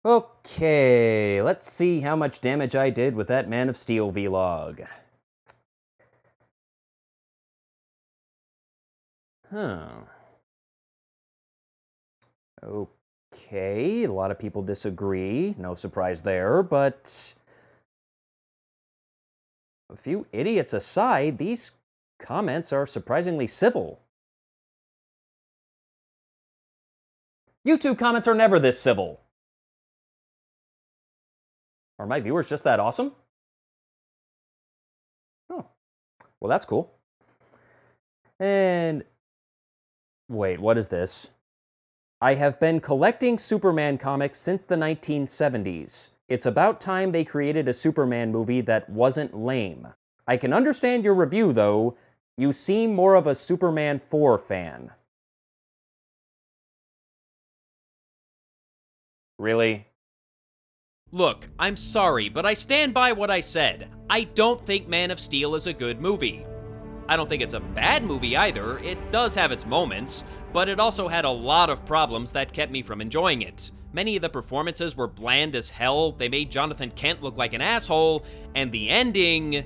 Okay, let's see how much damage I did with that Man of Steel vlog. Huh. Okay, a lot of people disagree. No surprise there, but a few idiots aside, these comments are surprisingly civil. YouTube comments are never this civil. Are my viewers just that awesome? Oh, well, that's cool. And wait, what is this? I have been collecting Superman comics since the 1970s. It's about time they created a Superman movie that wasn't lame. I can understand your review, though. You seem more of a Superman 4 fan. Really? Look, I'm sorry, but I stand by what I said. I don't think Man of Steel is a good movie. I don't think it's a bad movie either. It does have its moments, but it also had a lot of problems that kept me from enjoying it. Many of the performances were bland as hell, they made Jonathan Kent look like an asshole, and the ending...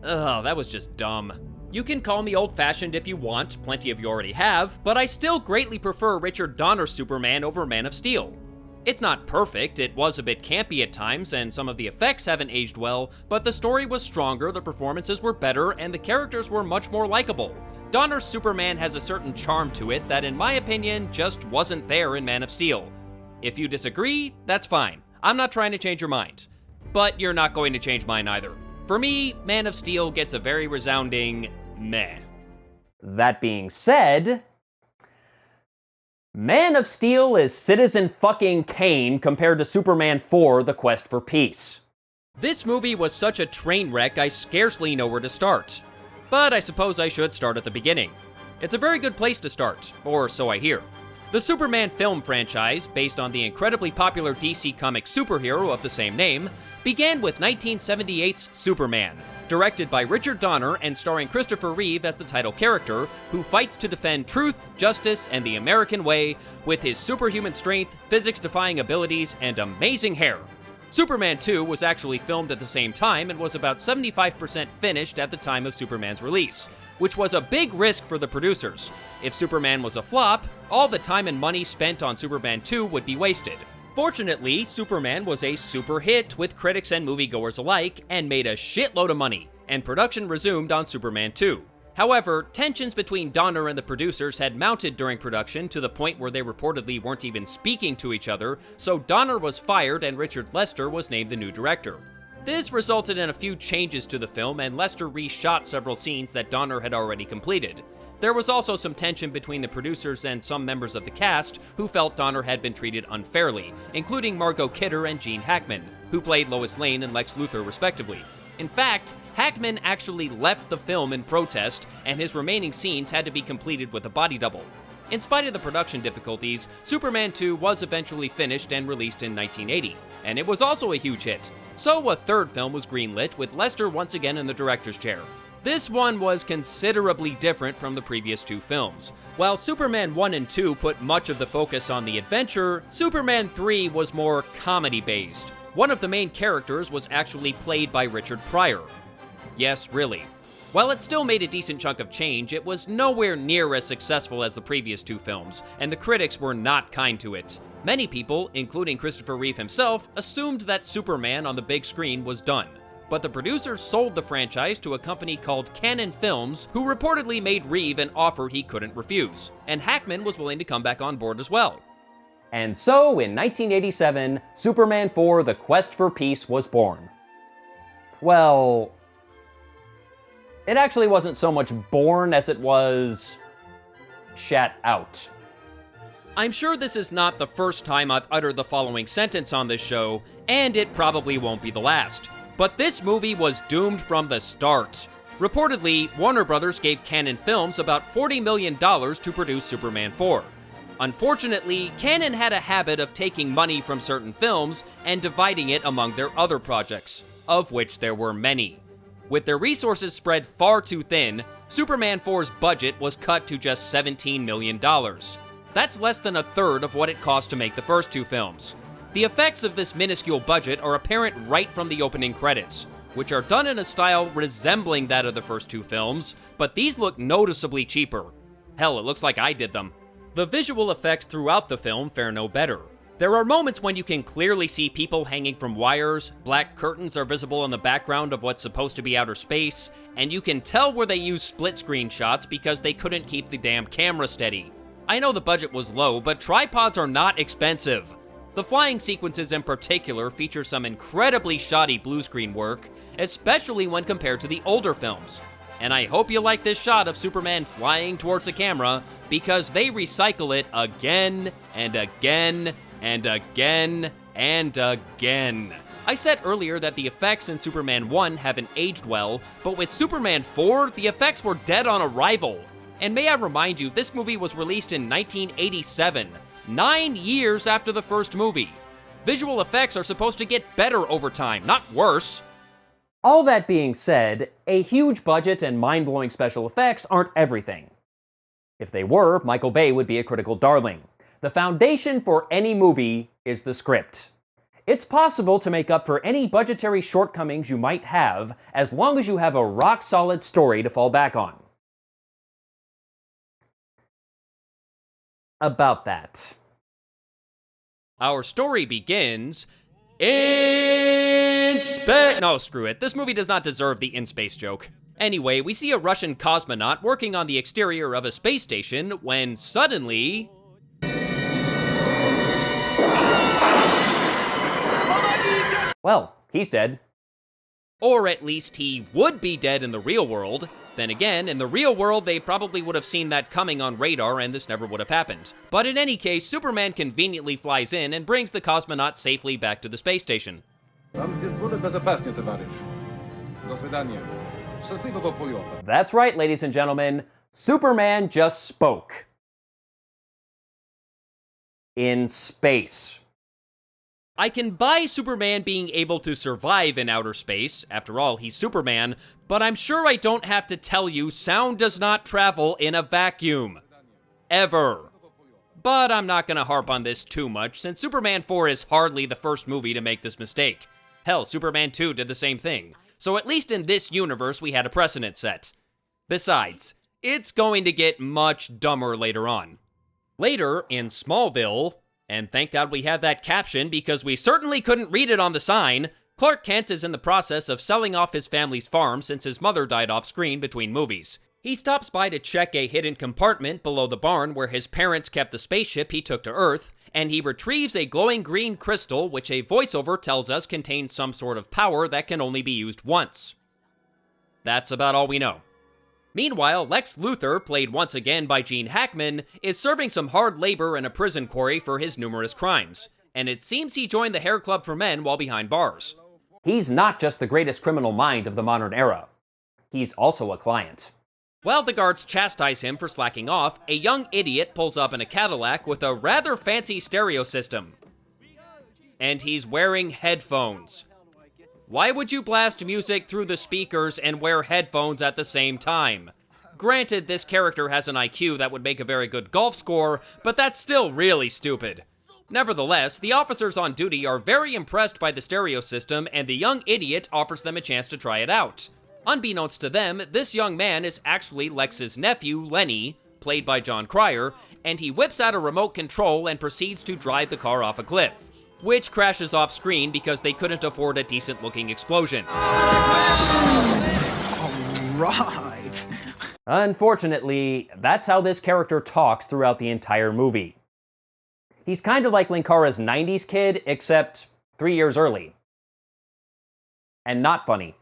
that was just dumb. You can call me old-fashioned if you want, plenty of you already have, but I still greatly prefer Richard Donner's Superman over Man of Steel. It's not perfect, it was a bit campy at times, and some of the effects haven't aged well, but the story was stronger, the performances were better, and the characters were much more likable. Donner's Superman has a certain charm to it that, in my opinion, just wasn't there in Man of Steel. If you disagree, that's fine. I'm not trying to change your mind. But you're not going to change mine either. For me, Man of Steel gets a very resounding meh. That being said, Man of Steel is Citizen fucking Kane compared to Superman 4: The Quest for Peace. This movie was such a train wreck I scarcely know where to start. But I suppose I should start at the beginning. It's a very good place to start, or so I hear. The Superman film franchise, based on the incredibly popular DC comic superhero of the same name, began with 1978's Superman, directed by Richard Donner and starring Christopher Reeve as the title character, who fights to defend truth, justice, and the American way with his superhuman strength, physics-defying abilities, and amazing hair. Superman 2 was actually filmed at the same time and was about 75% finished at the time of Superman's release, which was a big risk for the producers. If Superman was a flop, all the time and money spent on Superman 2 would be wasted. Fortunately, Superman was a super hit with critics and moviegoers alike and made a shitload of money, and production resumed on Superman 2. However, tensions between Donner and the producers had mounted during production to the point where they reportedly weren't even speaking to each other, so Donner was fired and Richard Lester was named the new director. This resulted in a few changes to the film, and Lester reshot several scenes that Donner had already completed. There was also some tension between the producers and some members of the cast who felt Donner had been treated unfairly, including Margot Kidder and Gene Hackman, who played Lois Lane and Lex Luthor respectively. In fact, Hackman actually left the film in protest, and his remaining scenes had to be completed with a body double. In spite of the production difficulties, Superman 2 was eventually finished and released in 1980, and it was also a huge hit. So a third film was greenlit, with Lester once again in the director's chair. This one was considerably different from the previous two films. While Superman 1 and 2 put much of the focus on the adventure, Superman 3 was more comedy-based. One of the main characters was actually played by Richard Pryor. Yes, really. While it still made a decent chunk of change, it was nowhere near as successful as the previous two films, and the critics were not kind to it. Many people, including Christopher Reeve himself, assumed that Superman on the big screen was done. But the producers sold the franchise to a company called Cannon Films, who reportedly made Reeve an offer he couldn't refuse. And Hackman was willing to come back on board as well. And so, in 1987, Superman 4: The Quest for Peace was born. Well, it actually wasn't so much born as it was shat out. I'm sure this is not the first time I've uttered the following sentence on this show, and it probably won't be the last. But this movie was doomed from the start. Reportedly, Warner Brothers gave Cannon Films about $40 million to produce Superman 4. Unfortunately, Cannon had a habit of taking money from certain films and dividing it among their other projects, of which there were many. With their resources spread far too thin, Superman 4's budget was cut to just $17 million. That's less than a third of what it cost to make the first two films. The effects of this minuscule budget are apparent right from the opening credits, which are done in a style resembling that of the first two films, but these look noticeably cheaper. Hell, it looks like I did them. The visual effects throughout the film fare no better. There are moments when you can clearly see people hanging from wires, black curtains are visible in the background of what's supposed to be outer space, and you can tell where they use split-screen shots because they couldn't keep the damn camera steady. I know the budget was low, but tripods are not expensive. The flying sequences in particular feature some incredibly shoddy blue screen work, especially when compared to the older films. And I hope you like this shot of Superman flying towards the camera, because they recycle it again and again and again and again. I said earlier that the effects in Superman 1 haven't aged well, but with Superman 4, the effects were dead on arrival. And may I remind you, this movie was released in 1987, 9 years after the first movie. Visual effects are supposed to get better over time, not worse. All that being said, a huge budget and mind-blowing special effects aren't everything. If they were, Michael Bay would be a critical darling. The foundation for any movie is the script. It's possible to make up for any budgetary shortcomings you might have, as long as you have a rock-solid story to fall back on. About that. Our story begins in space. No, screw it. This movie does not deserve the in-space joke. Anyway, we see a Russian cosmonaut working on the exterior of a space station when suddenly... Well, he's dead. Or at least he would be dead in the real world. Then again, in the real world, they probably would have seen that coming on radar and this never would have happened. But in any case, Superman conveniently flies in and brings the cosmonaut safely back to the space station. That's right, ladies and gentlemen. Superman just spoke. In space. I can buy Superman being able to survive in outer space, after all, he's Superman, but I'm sure I don't have to tell you sound does not travel in a vacuum. Ever. But I'm not gonna harp on this too much, since Superman 4 is hardly the first movie to make this mistake. Hell, Superman 2 did the same thing, so at least in this universe we had a precedent set. Besides, it's going to get much dumber later on. Later, in Smallville, and thank God we have that caption because we certainly couldn't read it on the sign, Clark Kent is in the process of selling off his family's farm since his mother died off screen between movies. He stops by to check a hidden compartment below the barn where his parents kept the spaceship he took to Earth, and he retrieves a glowing green crystal which a voiceover tells us contains some sort of power that can only be used once. That's about all we know. Meanwhile, Lex Luthor, played once again by Gene Hackman, is serving some hard labor in a prison quarry for his numerous crimes, and it seems he joined the Hair Club for Men while behind bars. He's not just the greatest criminal mind of the modern era. He's also a client. While the guards chastise him for slacking off, a young idiot pulls up in a Cadillac with a rather fancy stereo system. And he's wearing headphones. Why would you blast music through the speakers and wear headphones at the same time? Granted, this character has an IQ that would make a very good golf score, but that's still really stupid. Nevertheless, the officers on duty are very impressed by the stereo system, and the young idiot offers them a chance to try it out. Unbeknownst to them, this young man is actually Lex's nephew, Lenny, played by John Cryer, and he whips out a remote control and proceeds to drive the car off a cliff, which crashes off screen because they couldn't afford a decent-looking explosion. Alright. Unfortunately, that's how this character talks throughout the entire movie. He's kind of like Linkara's 90s kid, except 3 years early. And not funny.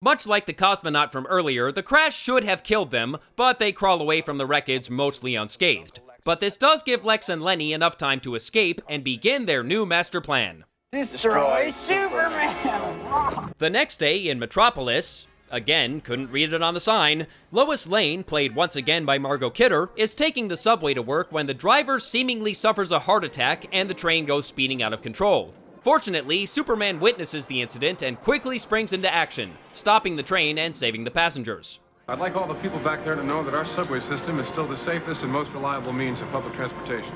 Much like the cosmonaut from earlier, the crash should have killed them, but they crawl away from the wreckage mostly unscathed. But this does give Lex and Lenny enough time to escape and begin their new master plan. Destroy Superman! The next day in Metropolis, again, couldn't read it on the sign, Lois Lane, played once again by Margot Kidder, is taking the subway to work when the driver seemingly suffers a heart attack and the train goes speeding out of control. Fortunately, Superman witnesses the incident and quickly springs into action, stopping the train and saving the passengers. I'd like all the people back there to know that our subway system is still the safest and most reliable means of public transportation.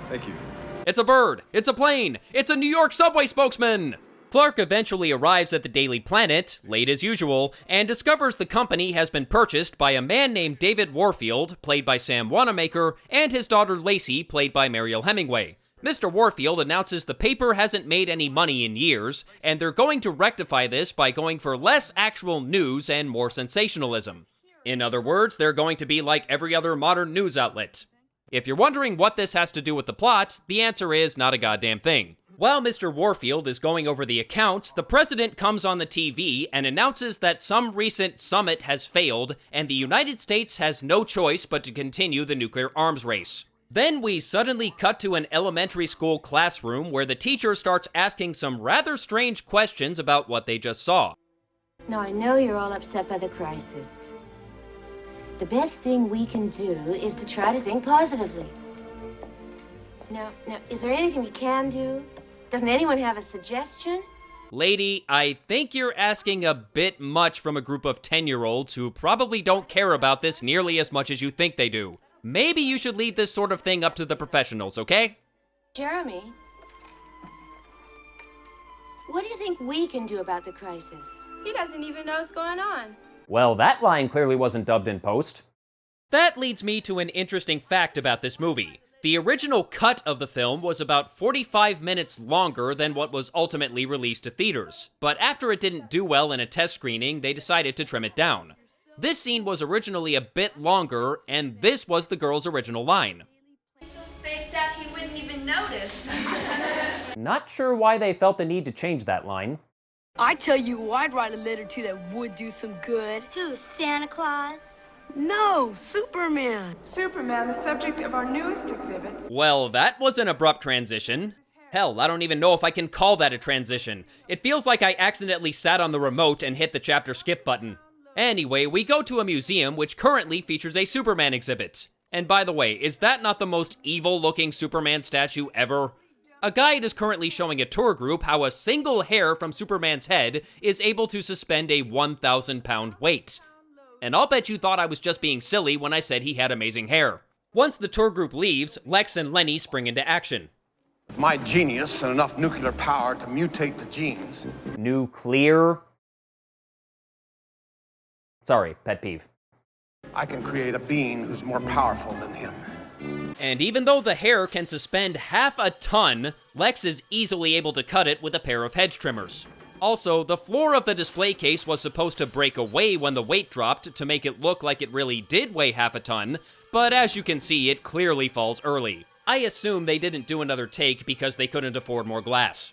Thank you. It's a bird! It's a plane! It's a New York subway spokesman! Clark eventually arrives at the Daily Planet, late as usual, and discovers the company has been purchased by a man named David Warfield, played by Sam Wanamaker, and his daughter Lacey, played by Mariel Hemingway. Mr. Warfield announces the paper hasn't made any money in years, and they're going to rectify this by going for less actual news and more sensationalism. In other words, they're going to be like every other modern news outlet. If you're wondering what this has to do with the plot, the answer is not a goddamn thing. While Mr. Warfield is going over the accounts, the president comes on the TV and announces that some recent summit has failed, and the United States has no choice but to continue the nuclear arms race. Then we suddenly cut to an elementary school classroom where the teacher starts asking some rather strange questions about what they just saw. Now, I know you're all upset by the crisis. The best thing we can do is to try to think positively. Now, is there anything we can do? Doesn't anyone have a suggestion? Lady, I think you're asking a bit much from a group of 10-year-olds who probably don't care about this nearly as much as you think they do. Maybe you should leave this sort of thing up to the professionals, okay? Jeremy, what do you think we can do about the crisis? He doesn't even know what's going on. Well, that line clearly wasn't dubbed in post. That leads me to an interesting fact about this movie. The original cut of the film was about 45 minutes longer than what was ultimately released to theaters, but after it didn't do well in a test screening, they decided to trim it down. This scene was originally a bit longer, and this was the girl's original line. He's so spaced out he wouldn't even notice. Not sure why they felt the need to change that line. I tell you who I'd write a letter to that would do some good. Who, Santa Claus? No, Superman. Superman, the subject of our newest exhibit. Well, that was an abrupt transition. Hell, I don't even know if I can call that a transition. It feels like I accidentally sat on the remote and hit the chapter skip button. Anyway, we go to a museum which currently features a Superman exhibit. And by the way, is that not the most evil-looking Superman statue ever? A guide is currently showing a tour group how a single hair from Superman's head is able to suspend a 1,000-pound weight. And I'll bet you thought I was just being silly when I said he had amazing hair. Once the tour group leaves, Lex and Lenny spring into action. My genius and enough nuclear power to mutate the genes. Nuclear? Sorry, pet peeve. I can create a being who's more powerful than him. And even though the hair can suspend half a ton, Lex is easily able to cut it with a pair of hedge trimmers. Also, the floor of the display case was supposed to break away when the weight dropped to make it look like it really did weigh half a ton, but as you can see, it clearly falls early. I assume they didn't do another take because they couldn't afford more glass.